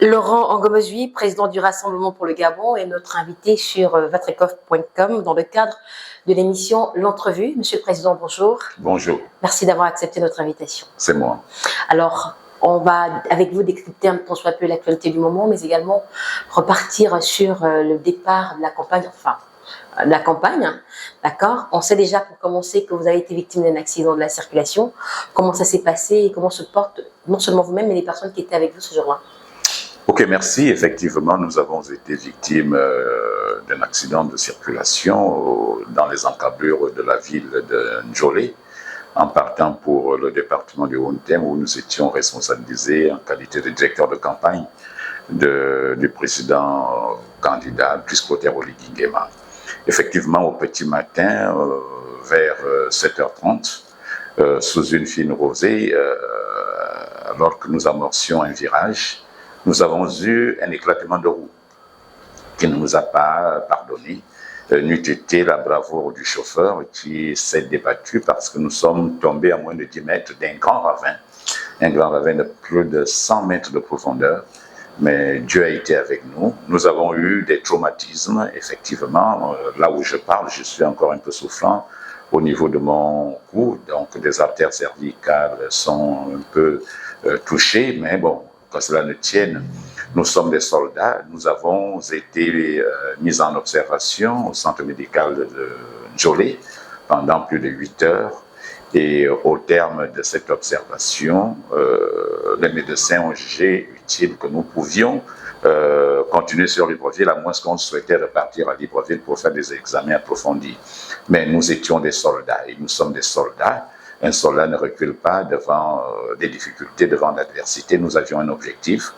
Laurent Angomozui, président du Rassemblement pour le Gabon, est notre invité sur vatrecoff.com dans le cadre de l'émission L'Entrevue. Monsieur le Président, bonjour. Bonjour. Merci d'avoir accepté notre invitation. C'est moi. Alors, on va avec vous décrypter un tant soit peu l'actualité du moment, mais également repartir sur le départ de la campagne, d'accord. On sait déjà pour commencer que vous avez été victime d'un accident de la circulation. Comment ça s'est passé et comment se portent non seulement vous-même, mais les personnes qui étaient avec vous ce jour-là? Ok, merci. Effectivement, nous avons été victimes d'un accident de circulation dans les encablures de la ville de Njolé, en partant pour le département du Haut-Tem, où nous étions responsabilisés en qualité de directeur de campagne du président candidat Brice Clotaire Oligui Nguema. Effectivement, au petit matin, vers 7h30, sous une fine rosée, alors que nous amorcions un virage, nous avons eu un éclatement de roue qui ne nous a pas pardonné. N'eût été la bravoure du chauffeur qui s'est débattu parce que nous sommes tombés à moins de 10 mètres d'un grand ravin de plus de 100 mètres de profondeur. Mais Dieu a été avec nous. Nous avons eu des traumatismes, effectivement. Là où je parle, je suis encore un peu souffrant au niveau de mon cou. Donc, des artères cervicales sont un peu touchées, mais bon, que cela ne tienne, nous sommes des soldats. Nous avons été mis en observation au centre médical de Njolé pendant plus de 8 heures. Et au terme de cette observation, les médecins ont jugé utile que nous pouvions continuer sur Libreville, à moins qu'on souhaitait repartir à Libreville pour faire des examens approfondis. Mais nous étions des soldats et nous sommes des soldats. Un soldat ne recule pas devant des difficultés, devant l'adversité. Nous avions un objectif,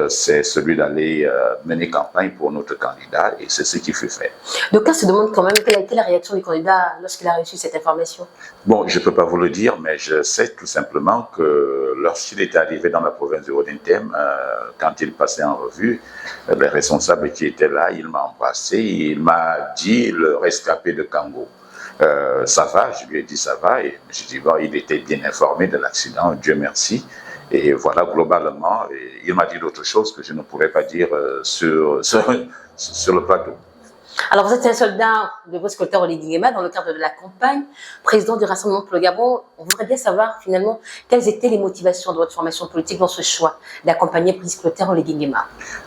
c'est celui d'aller mener campagne pour notre candidat, et c'est ce qui fut fait. Donc là, se demande quand même quelle a été la réaction du candidat lorsqu'il a reçu cette information. Bon, je ne peux pas vous le dire, mais je sais tout simplement que lorsqu'il est arrivé dans la province du Haut-Tem, quand il passait en revue, les responsables qui étaient là, il m'a embrassé, il m'a dit le rescapé de Kango. Ça va, je lui ai dit ça va, et je dis bon, il était bien informé de l'accident, Dieu merci, et voilà globalement, et il m'a dit d'autres choses que je ne pourrais pas dire sur le plateau. Alors vous êtes un soldat de Brice Clotaire Oligui Nguema dans le cadre de la campagne, président du Rassemblement pour le Gabon. On voudrait bien savoir finalement quelles étaient les motivations de votre formation politique dans ce choix d'accompagner Brice Clotaire Oligui Nguema.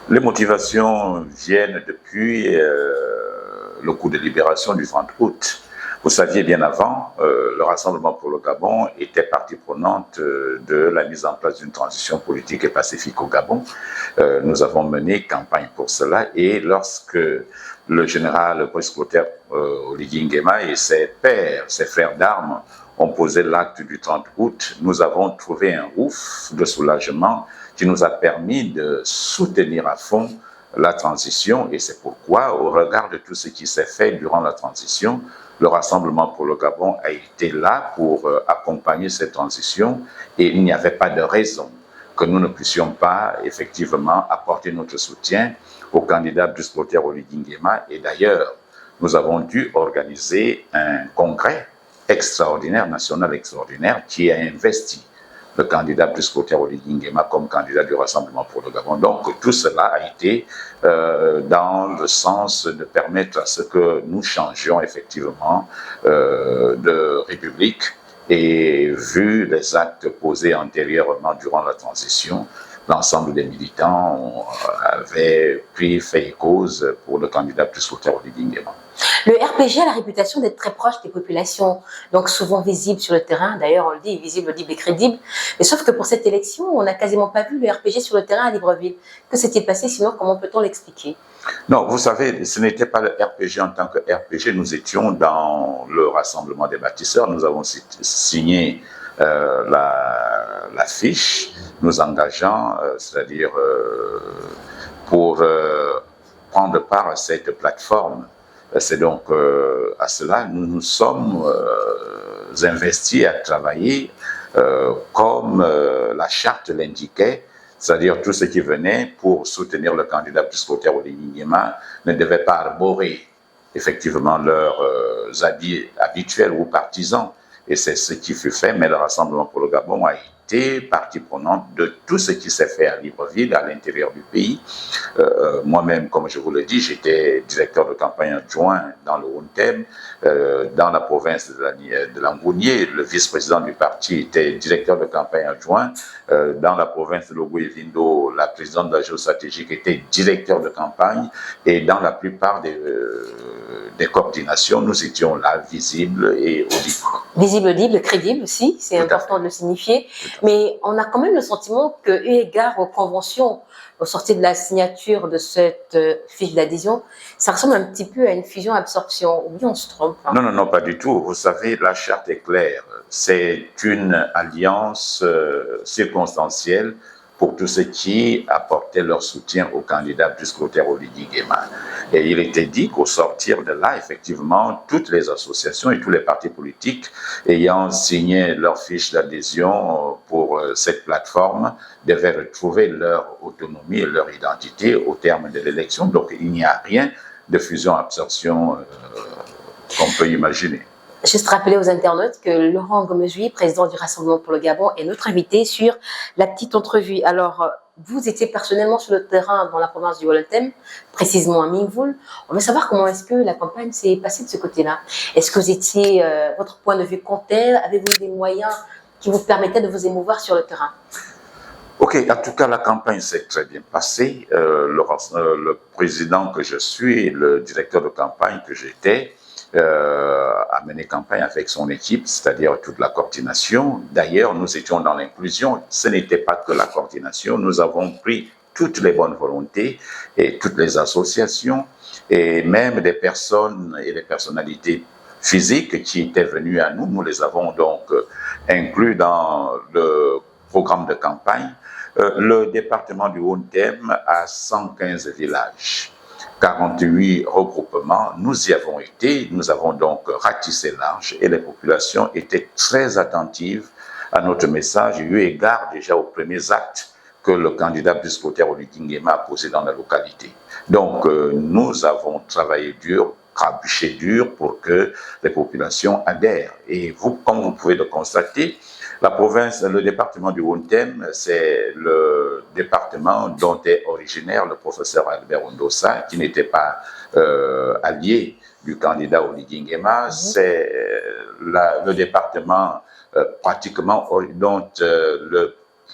Les motivations viennent depuis le coup de libération du 30 août. Vous saviez bien avant, le Rassemblement pour le Gabon était partie prenante de la mise en place d'une transition politique et pacifique au Gabon. Nous avons mené campagne pour cela, et lorsque le général Brice Clotaire Oligui Nguema et ses pairs, ses frères d'armes, ont posé l'acte du 30 août, nous avons trouvé un ouf de soulagement qui nous a permis de soutenir à fond la transition, et c'est pourquoi, au regard de tout ce qui s'est fait durant la transition, le Rassemblement pour le Gabon a été là pour accompagner cette transition, et il n'y avait pas de raison que nous ne puissions pas effectivement apporter notre soutien au candidat Brice Clotaire Oligui Nguema. Et d'ailleurs, nous avons dû organiser un congrès extraordinaire, national extraordinaire, qui a investi le candidat Brice Clotaire Oligui Nguema comme candidat du Rassemblement pour le Gabon. Donc tout cela a été dans le sens de permettre à ce que nous changions effectivement de république, et vu les actes posés antérieurement durant la transition, l'ensemble des militants avaient fait cause pour le candidat Brice Clotaire Oligui Nguema. Le RPG a la réputation d'être très proche des populations, donc souvent visible sur le terrain. D'ailleurs, on le dit, visible, audible et crédible. Mais sauf que pour cette élection, on n'a quasiment pas vu le RPG sur le terrain à Libreville. Que s'est-il passé? Sinon, comment peut-on l'expliquer? Non, vous savez, ce n'était pas le RPG en tant que RPG. Nous étions dans le Rassemblement des bâtisseurs. Nous avons signé la fiche, nous engageant, c'est-à-dire pour prendre part à cette plateforme. C'est donc à cela nous nous sommes investis à travailler comme la charte l'indiquait, c'est-à-dire tout ce qui venait pour soutenir le candidat Brice Clotaire Oligui Nguema ne devait pas arborer effectivement leurs habits habituels ou partisans, et c'est ce qui fut fait, mais le Rassemblement pour le Gabon a été partie prenante de tout ce qui s'est fait à Libreville, à l'intérieur du pays. Moi-même, comme je vous l'ai dit, j'étais directeur de campagne adjoint dans le Haut-Thème, dans la province de Langounier. Le vice-président du parti était directeur de campagne adjoint. Dans la province de Logo-Evindo, la présidente de la géostratégique était directeur de campagne. Et dans la plupart des coordinations, nous étions là, visibles et audibles. Visible, audible, crédible aussi, c'est important de le signifier. Mais on a quand même le sentiment que, eu égard aux conventions, au sortir de la signature de cette fiche d'adhésion, ça ressemble un petit peu à une fusion-absorption. Oui, on se trompe. Non, non, non, pas du tout. Vous savez, la charte est claire. C'est une alliance circonstancielle pour tous ceux qui apportaient leur soutien au candidat Busclother Oligui Nguema. Et il était dit qu'au sortir de là, effectivement, toutes les associations et tous les partis politiques ayant signé leur fiche d'adhésion pour cette plateforme devaient retrouver leur autonomie et leur identité au terme de l'élection. Donc, il n'y a rien de fusion-absorption qu'on peut imaginer. Juste rappeler aux internautes que Laurent Gomejoui, président du Rassemblement pour le Gabon, est notre invité sur la petite entrevue. Alors, vous étiez personnellement sur le terrain dans la province du Haut-Thème, précisément à Mingvoul. On veut savoir comment est-ce que la campagne s'est passée de ce côté-là. Est-ce que vous étiez, votre point de vue comptait? Avez-vous des moyens qui vous permettaient de vous émouvoir sur le terrain? Ok, en tout cas, la campagne s'est très bien passée. Le président que je suis, le directeur de campagne que j'étais, a mené campagne avec son équipe, c'est-à-dire toute la coordination. D'ailleurs, nous étions dans l'inclusion. Ce n'était pas que la coordination. Nous avons pris toutes les bonnes volontés et toutes les associations et même des personnes et des personnalités physiques qui étaient venues à nous. Nous les avons donc inclus dans le programme de campagne. Le département du Haut-Thème a 115 villages. 48 regroupements, nous y avons été, nous avons donc ratissé large et les populations étaient très attentives à notre message, eu égard déjà aux premiers actes que le candidat Busclother Oligui Nguema a posé dans la localité. Donc nous avons travaillé dur, trébuché dur pour que les populations adhèrent. Et vous, comme vous pouvez le constater, la province, le département du Haut-Thème, c'est le département dont est originaire le professeur Albert Ondossa, qui n'était pas allié du candidat Oligui Nguema. C'est le département pratiquement dont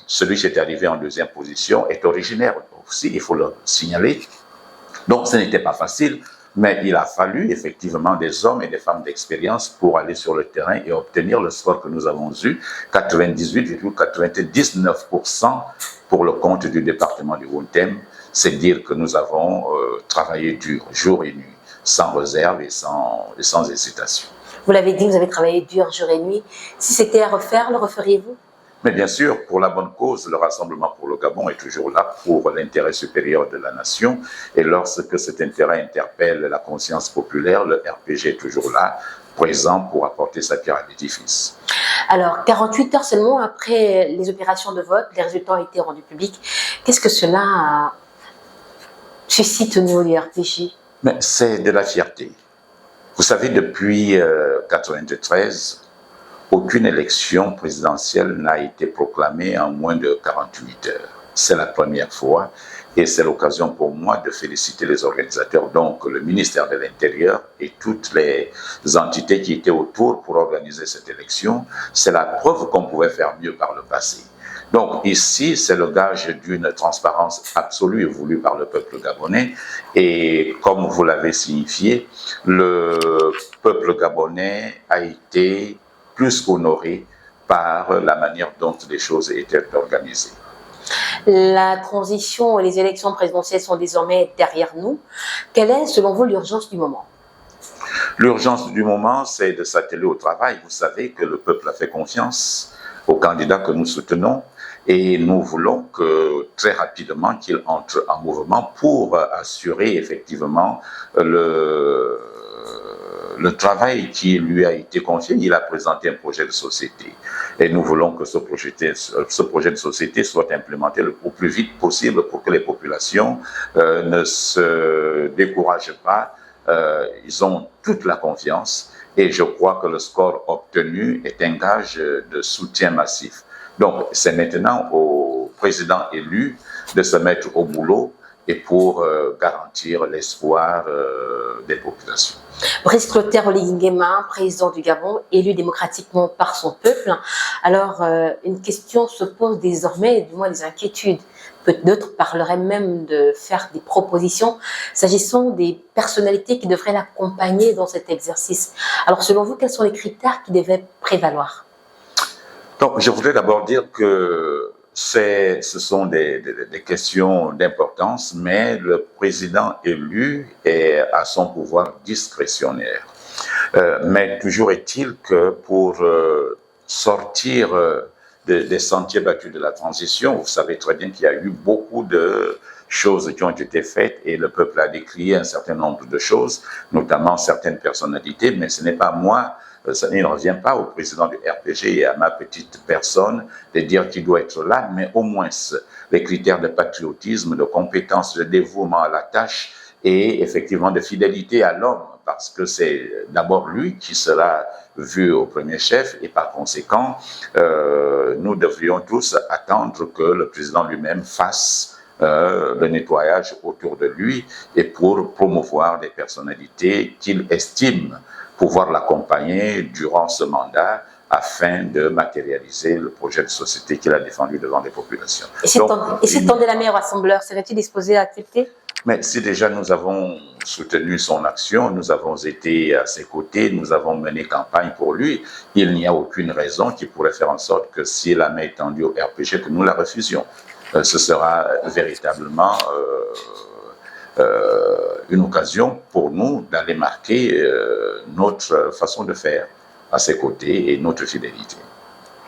celui qui est arrivé en deuxième position est originaire aussi, il faut le signaler. Donc ce n'était pas facile. Mais il a fallu effectivement des hommes et des femmes d'expérience pour aller sur le terrain et obtenir le score que nous avons eu, 98,99% pour le compte du département du Haut-Thème. C'est dire que nous avons travaillé dur, jour et nuit, sans réserve et sans hésitation. Vous l'avez dit, vous avez travaillé dur, jour et nuit. Si c'était à refaire, le referiez-vous? Mais bien sûr, pour la bonne cause, le Rassemblement pour le Gabon est toujours là pour l'intérêt supérieur de la nation. Et lorsque cet intérêt interpelle la conscience populaire, le RPG est toujours là, présent pour apporter sa pierre à l'édifice. Alors, 48 heures seulement après les opérations de vote, les résultats ont été rendus publics. Qu'est-ce que cela suscite au niveau du RPG? Mais c'est de la fierté. Vous savez, depuis 1993, aucune élection présidentielle n'a été proclamée en moins de 48 heures. C'est la première fois et c'est l'occasion pour moi de féliciter les organisateurs, donc le ministère de l'Intérieur et toutes les entités qui étaient autour pour organiser cette élection. C'est la preuve qu'on pouvait faire mieux par le passé. Donc ici, c'est le gage d'une transparence absolue voulue par le peuple gabonais. Et comme vous l'avez signifié, le peuple gabonais a été plus qu'honoré par la manière dont les choses étaient organisées. La transition et les élections présidentielles sont désormais derrière nous. Quelle est, selon vous, l'urgence du moment? L'urgence du moment, c'est de s'atteler au travail. Vous savez que le peuple a fait confiance aux candidats que nous soutenons et nous voulons que très rapidement qu'il entre en mouvement pour assurer effectivement le travail qui lui a été confié. Il a présenté un projet de société et nous voulons que ce projet de société soit implémenté au plus vite possible pour que les populations ne se découragent pas. Ils ont toute la confiance et je crois que le score obtenu est un gage de soutien massif. Donc, c'est maintenant au président élu de se mettre au boulot et pour garantir l'espoir des populations. Brice Clotaire Oligui Nguema, président du Gabon, élu démocratiquement par son peuple. Alors, une question se pose désormais, du moins des inquiétudes. D'autres parleraient même de faire des propositions s'agissant des personnalités qui devraient l'accompagner dans cet exercice. Alors, selon vous, quels sont les critères qui devaient prévaloir? Donc, je voudrais d'abord dire que ce sont des questions d'importance, mais le président élu a son pouvoir discrétionnaire. Mais toujours est-il que pour sortir des sentiers battus de la transition, vous savez très bien qu'il y a eu beaucoup de choses qui ont été faites et le peuple a décrié un certain nombre de choses, notamment certaines personnalités, mais ce n'est pas moi, ça ne revient pas au président du RPG et à ma petite personne de dire qu'il doit être là, mais au moins les critères de patriotisme, de compétence, de dévouement à la tâche et effectivement de fidélité à l'homme, parce que c'est d'abord lui qui sera vu au premier chef et par conséquent, nous devrions tous attendre que le président lui-même fasse le nettoyage autour de lui et pour promouvoir des personnalités qu'il estime pouvoir l'accompagner durant ce mandat afin de matérialiser le projet de société qu'il a défendu devant les populations. Et si tendait la main au rassembleur, serait-il disposé à accepter? Mais si déjà nous avons soutenu son action, nous avons été à ses côtés, nous avons mené campagne pour lui, il n'y a aucune raison qui pourrait faire en sorte que si la main est tendue au RPG, que nous la refusions. Ce sera véritablement une occasion pour nous d'aller marquer notre façon de faire à ses côtés et notre fidélité.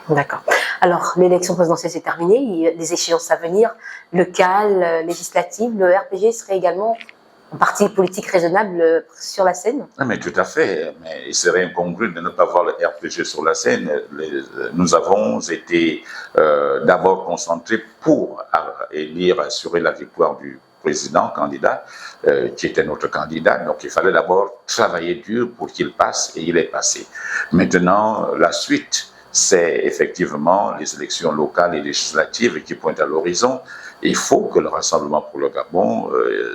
D'accord. Alors, l'élection présidentielle s'est terminée, il y a des échéances à venir, locales, législatives. Le RPG serait également un parti politique raisonnable sur la scène? Mais tout à fait, mais il serait incongru de ne pas voir le RPG sur la scène. Nous avons été d'abord concentrés pour élire, assurer la victoire du président candidat, qui était notre candidat. Donc il fallait d'abord travailler dur pour qu'il passe et il est passé. Maintenant, la suite, c'est effectivement les élections locales et législatives qui pointent à l'horizon. Il faut que le Rassemblement pour le Gabon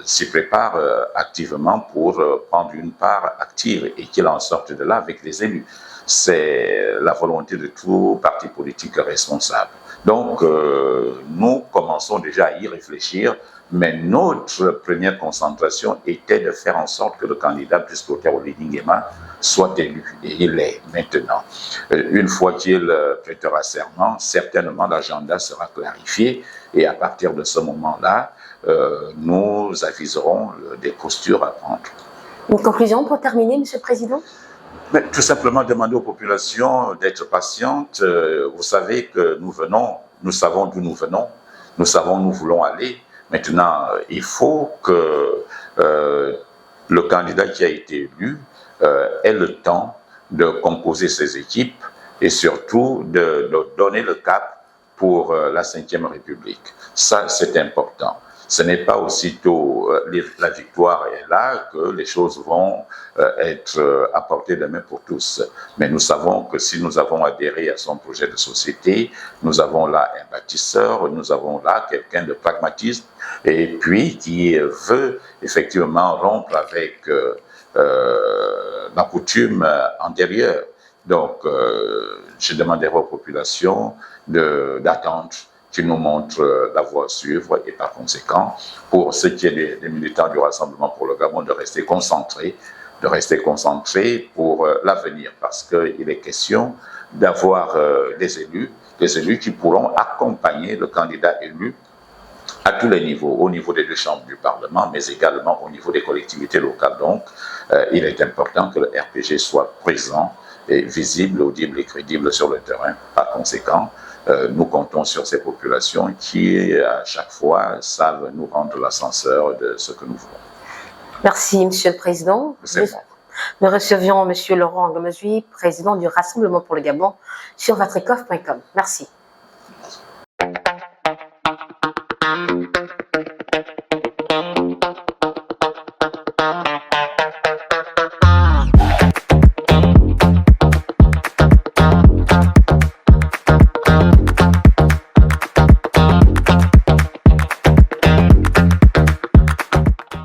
s'y prépare activement pour prendre une part active et qu'il en sorte de là avec les élus. C'est la volonté de tout parti politique responsable. Donc, nous commençons déjà à y réfléchir, mais notre première concentration était de faire en sorte que le candidat Brice Clotaire Oligui Nguema soit élu. Et il est maintenant. Une fois qu'il prêtera serment, certainement l'agenda sera clarifié et à partir de ce moment-là, nous aviserons des postures à prendre. Une conclusion pour terminer, Monsieur le Président? Mais tout simplement demander aux populations d'être patientes. Vous savez que nous savons d'où nous venons, nous savons où nous voulons aller. Maintenant, il faut que le candidat qui a été élu ait le temps de composer ses équipes et surtout de donner le cap pour la Ve République. Ça, c'est important. Ce n'est pas aussitôt la victoire est là que les choses vont être apportées de main pour tous. Mais nous savons que si nous avons adhéré à son projet de société, nous avons là un bâtisseur, nous avons là quelqu'un de pragmatiste et puis qui veut effectivement rompre avec la coutume antérieure. Donc, je demanderai aux populations d'attendre qui nous montre la voie à suivre et par conséquent, pour ce qui est des militants du Rassemblement pour le Gabon, de rester concentrés pour l'avenir, parce qu'il est question d'avoir des élus qui pourront accompagner le candidat élu à tous les niveaux, au niveau des deux chambres du Parlement, mais également au niveau des collectivités locales. Donc, il est important que le RPG soit présent et visible, audible et crédible sur le terrain. Par conséquent, nous comptons sur ces populations qui, à chaque fois, savent nous rendre l'ascenseur de ce que nous voulons. Merci, Monsieur le Président. Nous recevions Monsieur Laurent Ngomezui, président du Rassemblement pour le Gabon, sur vatrecoff.com. Merci.